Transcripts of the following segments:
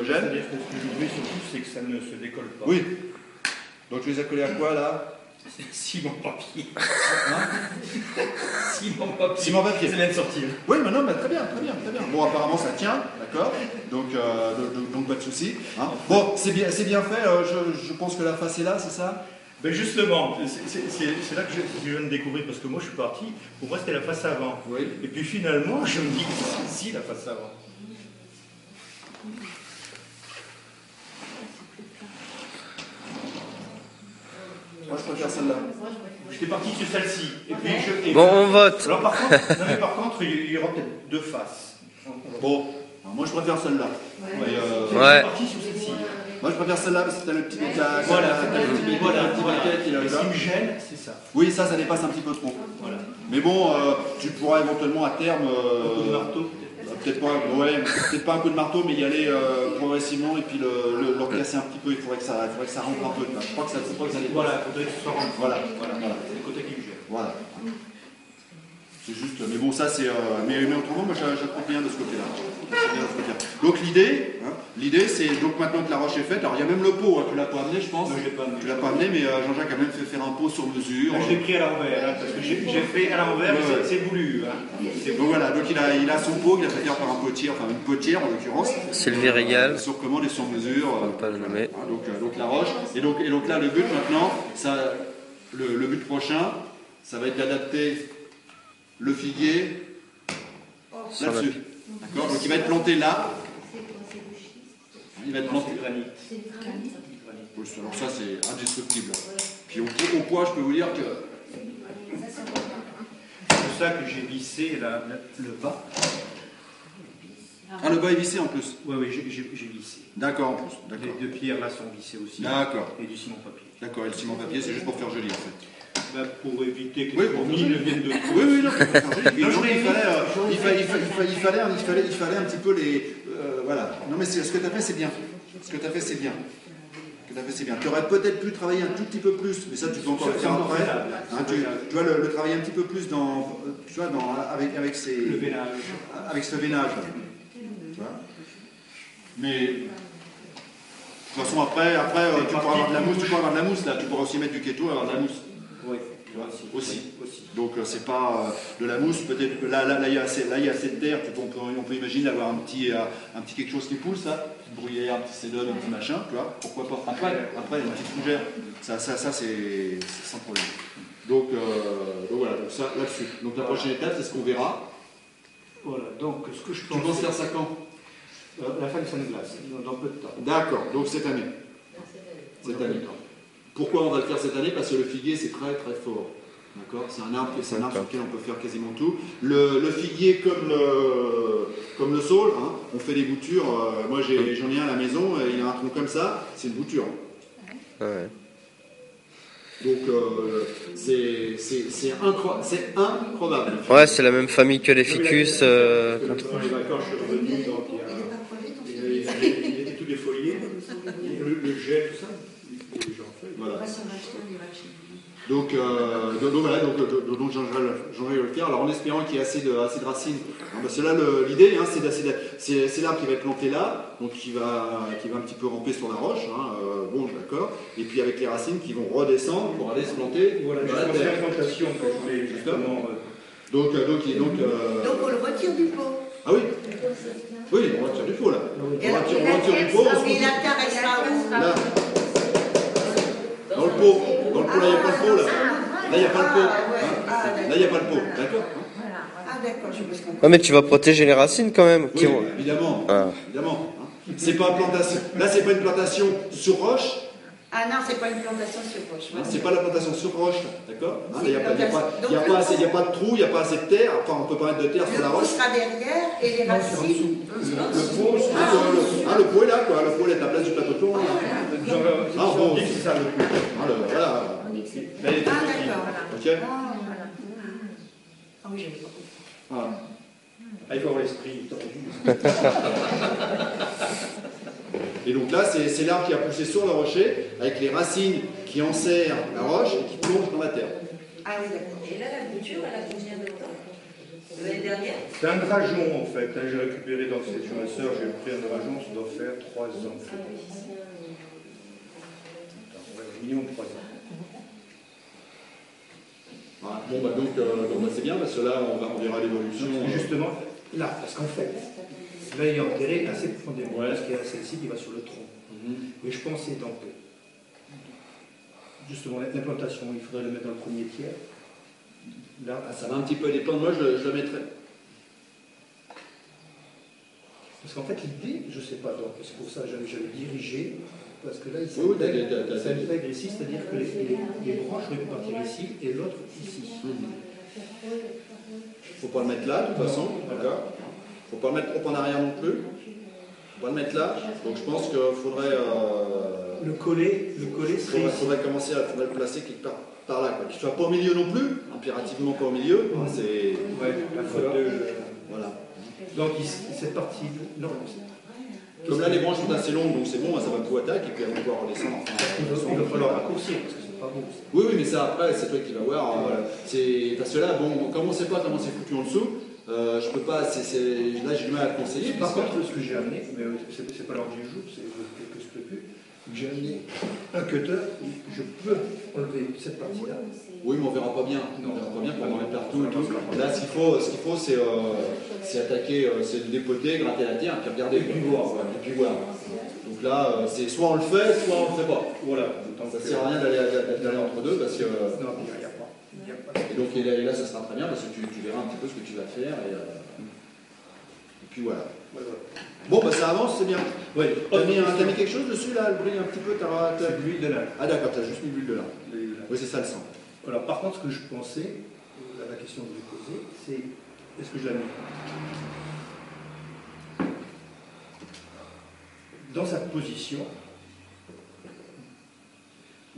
homogènes. Ce que je veux surtout, c'est que ça ne se décolle pas. Oui. Donc tu les as collés à quoi là? Ciment papier. Hein? Ciment papier. Ciment papier. Ça vient de sortir. Oui, mais non, mais très bien, très bien, très bien. Bon, apparemment ça tient, d'accord, donc pas de souci. Hein. Bon, c'est bien fait, je pense que la face est là, c'est ça? Ben justement, c'est là que je viens de découvrir, parce que moi je suis parti, pour moi c'était la face avant. Oui. Et puis finalement, je me dis que c'est ici la face avant. Moi je préfère celle-là. J'étais parti sur celle-ci. Et Bon, on vote. Alors par contre, il y aura peut-être deux faces. Bon, alors, moi je préfère celle-là. Ouais. Parti sur celle-ci. Moi je préfère celle-là parce que t'as le petit Voilà. paquet qui est là. Ce qui me gêne, c'est ça. Oui, ça dépasse un petit peu trop. Voilà. Mais bon, tu pourras éventuellement à terme. Un coup de marteau, peut-être pas un coup de marteau, mais y aller progressivement et puis le recasser un petit peu. Il faudrait que ça rentre un peu. Je crois que ça dépasse. Voilà, il faudrait que ce soit rentré. Voilà. C'est le côté qui me gêne. Voilà. C'est juste, mais bon, ça c'est. Mais autrement, moi j'apprends bien de ce côté-là. Donc l'idée c'est donc maintenant que la roche est faite. Alors il y a même le pot, hein, tu l'as pas amené, je pense. Non, je l'ai pas amené. Tu l'as pas amené, mais Jean-Jacques a même fait faire un pot sur mesure. Je l'ai pris à l'envers, hein, parce que j'ai fait à l'envers, c'est voulu. Hein. Donc voilà, donc il a son pot qu'il a fait faire par un potier, enfin une potière en l'occurrence. Sylvie Régal. Sur commande et sur mesure. On va pas le nommer. Donc la roche. Et donc là le but maintenant, le but prochain, ça va être d'adapter le figuier là-dessus. D'accord. Donc il va être planté là. Il va être planté. C'est granit. Oui, alors ça c'est indestructible. Puis au poids, je peux vous dire que. C'est pour ça que j'ai vissé le bas. Ah, le bas est vissé en plus. Oui, j'ai vissé. D'accord, en plus. D'accord. Les deux pierres là sont vissées aussi. D'accord. Et du ciment papier. D'accord, et le ciment papier, c'est juste pour faire joli en fait. Ben, pour éviter que Oui, les fourmis ne viennent de. Oui, non, pour faire joli. Donc, il fallait un petit peu les. Voilà. Non, mais ce que tu as fait, c'est bien. Tu aurais peut-être pu travailler un tout petit peu plus, mais ça tu peux encore le faire après. Hein, tu dois le travailler un petit peu plus avec ce veinage. Tu vois. Mais de toute façon après tu pourras avoir de la mousse, là, tu pourras aussi mettre du keto et avoir de la mousse. Oui, aussi. Donc c'est pas de la mousse, peut-être que là il y a assez de terre, on peut imaginer d'avoir un petit quelque chose qui pousse là, une petite bruyère, un petit sédone, un petit machin, tu vois, pourquoi pas. Après une petite fougère, ça c'est sans problème. Donc voilà, donc ça là-dessus. Donc la prochaine étape, c'est ce qu'on verra. Voilà, donc ce que je pense. Tu penses faire ça quand? La fin de Saint-Glace, dans peu de temps. D'accord, donc cette année. Pourquoi on va le faire cette année? Parce que le figuier c'est très très fort. D'accord. C'est un arbre sur lequel on peut faire quasiment tout. Le figuier comme le saule, hein, on fait des boutures. Moi j'en ai un à la maison, il a un tronc comme ça, c'est une bouture. Ouais. Donc c'est incroyable. Ouais, c'est la même famille que les ficus. Dans les vacances, je suis revenu, donc il était tout défolié. Le gel, tout ça. Voilà. Donc j'en vais le faire. Alors en espérant qu'il y ait assez de racines. Parce que là l'idée, hein, c'est l'arbre qui va être planté là, donc qui va un petit peu ramper sur la roche. Hein, bon, d'accord. Et puis avec les racines qui vont redescendre pour aller se planter. Voilà, dans la terre. plantation que je voulais justement. Donc on le retire du pot. Ah oui. Oui, on retire du pot là. On retire du pot. Et la terre restera où? Là. Dans le pot. Dans le pot, là, il n'y a pas le pot, là. Là, il n'y a pas le pot. Hein. Là, il n'y a pas le pot. D'accord. Ah, d'accord, je me suis Ouais, mais tu vas protéger les racines quand même. Oui, évidemment. Ah. Évidemment. Hein. C'est pas une plantation. Là, c'est pas une plantation sur roche. Ah non, c'est pas une plantation sur roche. Hein, c'est pas la plantation sur roche, d'accord. Hein, il n'y a pas de trou, il n'y a pas assez de terre. Enfin, on peut pas mettre de terre sur la roche. Le pot sera derrière et les racines. Le pot est là, quoi. Le pot est à la place du plateau de plomb. Bon, C'est ça le coup. Voilà. Ah, d'accord. Ok. Ah oui, j'avais pas compris. Voilà. Il faut avoir l'esprit. Et donc là, c'est l'arbre qui a poussé sur le rocher, avec les racines qui enserrent la roche et qui plongent dans la terre. Ah oui, d'accord. Et là, la bouture, elle a combien de temps? L'année dernière? C'est un drageon en fait. J'ai récupéré dans chez ma soeur, j'ai pris un drageon, ça doit faire 3 ans. Minimum 3 ans. Voilà. Bon, bah donc c'est bien parce que là, on verra l'évolution. Justement, là, parce qu'en fait, là, il est enterré assez profondément. Ouais. Parce qu'il y a celle-ci qui va sur le tronc. Et je pensais donc, justement, l'implantation, il faudrait le mettre dans le premier tiers. Là, Ça va un petit peu dépendre. Moi, je le mettrais. parce qu'en fait, l'idée, je ne sais pas, donc c'est pour ça que j'avais dirigé, parce que là, il Oui, s'intègre ici, c'est-à-dire que les branches auraient pu partir ici et l'autre ici. Faut pas le mettre là, de toute façon. D'accord. Faut pas le mettre trop en arrière non plus. Faut pas le mettre là. Donc je pense qu'il faudrait. Le coller serait ici. Faudrait le placer quelque part par là. Qu'il soit pas au milieu non plus. Impérativement pas au milieu. Hein, c'est. Ouais, la faute de... Voilà. Donc ici, cette partie, non, Comme là, les branches sont assez longues, donc c'est bon, ça va tout attaquer, et puis elles vont pouvoir redescendre. il va falloir raccourcir, parce que c'est pas beau. Oui, mais ça, après, c'est toi qui vas voir. Parce que là, bon, comme on ne sait pas comment c'est foutu en dessous, je peux pas. Là, j'ai du mal à te conseiller. Par contre, ce que j'ai amené, mais c'est pas l'ordre du jour, c'est que je peux plus, j'ai amené un cutter, je peux enlever cette partie-là. Oui, mais on verra pas bien. Non. On verra pas bien pour en mettre partout et tout. Là, ce qu'il faut, c'est attaquer, c'est le dépoter, gratter la terre, puis regarder. Et puis voir. Donc là, c'est soit on le fait, soit on le fait pas. Voilà. Ça sert à rien d'aller entre deux parce que. Non, il n'y a pas. Et donc là, ça sera très bien parce que tu verras un petit peu ce que tu vas faire. Et puis voilà. Bon, bah ça avance, c'est bien. Ouais. T'as mis quelque chose dessus là, le bruit un petit peu. C'est de l'huile de lin. Ah d'accord, t'as juste mis de l'huile de lin. Oui, c'est ça le sang. Alors, par contre, ce que je pensais, la question que je vous posais, c'est est-ce que je la mets dans sa position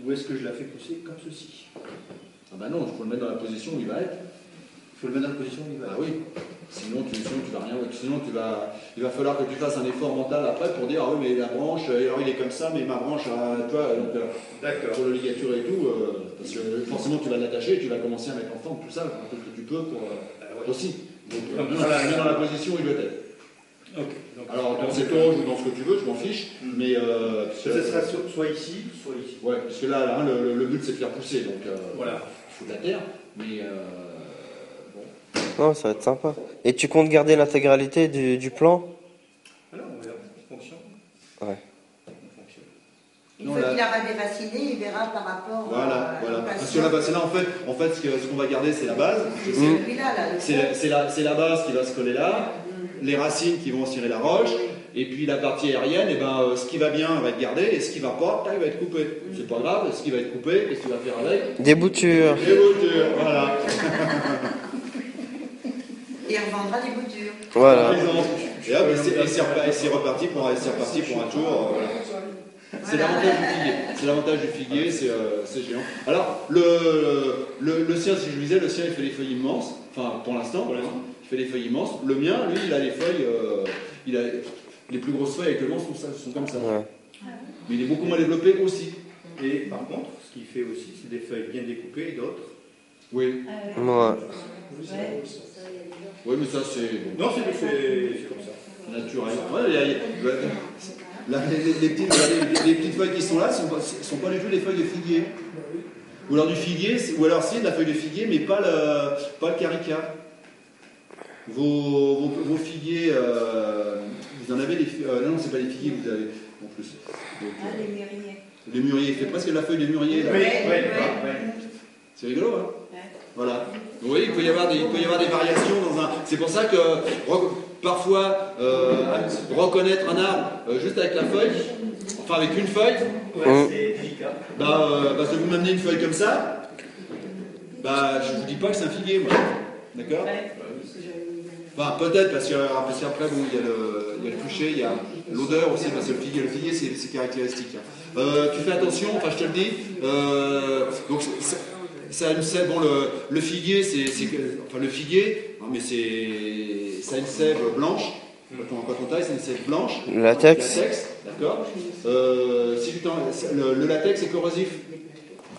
ou est-ce que je la fais pousser comme ceci? Ah bah non, il faut le mettre dans la position où il va être. Il faut le mettre dans la position où il va Ah être. oui. Sinon tu vas rien. Sinon il va falloir que tu fasses un effort mental après pour dire ah oui mais la branche, alors il est comme ça, mais ma branche, toi, D'accord. pour le ligature et tout, parce que forcément tu vas l'attacher, tu vas commencer à mettre en forme tout ça, un peu ce que tu peux pour aussi. Donc mets dans la position où il doit être. Ok. Donc, Alors dans cette toge ou dans ce que tu veux, je m'en fiche, mais ça sera soit ici, soit ici. ouais, parce que là le but c'est de faire pousser, donc Voilà. il faut de la terre, mais Non, ça va être sympa. Et tu comptes garder l'intégralité du plan? Alors, on verra en fonction. Ouais. Une fois qu'il aura déraciné, il verra par rapport voilà. Parce que là, en fait ce qu'on va garder, c'est la base. Celui-là, là. C'est la base qui va se coller là, les racines qui vont cirer la roche, et puis la partie aérienne, ce qui va bien va être gardé, et ce qui va pas, il va être coupé. C'est pas grave, ce qui va être coupé, qu'est-ce que tu vas faire avec? Des boutures. Des boutures, voilà. Et on revendra des boutures. Voilà. Et hop, c'est reparti pour un tour. Voilà. C'est l'avantage du figuier. C'est l'avantage du figuier, c'est géant. Alors, le sien, si je vous disais, le sien il fait des feuilles immenses. Enfin, pour l'instant, il fait des feuilles immenses. Le mien, lui, il a les feuilles. Les plus grosses feuilles actuellement sont comme ça. Ouais. Mais il est beaucoup moins développé aussi. Et par contre, ce qu'il fait aussi, c'est des feuilles bien découpées et d'autres. Oui. Ouais. Oui, mais ça, c'est. Non, c'est comme ça. Naturel. Ouais, les petites feuilles qui sont là ne sont pas du tout des feuilles de figuier. Ou alors du figuier, ou alors c'est de la feuille de figuier, mais pas le carica. Vos figuiers, vous en avez des non, c'est pas des figuiers, vous avez en plus. Donc, Les mûriers. les mûriers, il fait presque de la feuille de mûrier. Là. Oui. C'est rigolo, hein? Voilà. Vous voyez, il peut y avoir des variations dans un. C'est pour ça que parfois reconnaître un arbre juste avec la feuille, enfin avec une feuille, c'est délicat. si vous m'amenez une feuille comme ça, je vous dis pas que c'est un figuier, moi. D'accord? Enfin, peut-être parce qu'après, bon, il y a le toucher, il y a l'odeur aussi, parce que le figuier c'est caractéristique. Tu fais attention, enfin je te le dis. Donc ça a une sève, bon le figuier, le figuier, non, mais ça a une sève blanche. Quand on taille, c'est une sève blanche. Latex. D'accord. Le latex est corrosif.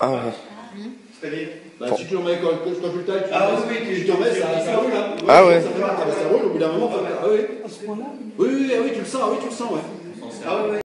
Ah ouais. C'est-à-dire Bah, si tu en mets quand tu le tailles, tu en mets, ça roule. Hein. Ah ouais. Ça roule, au bout d'un moment, ah oui. À ce point-là. Oui, tu le sens, ouais. Ah ouais.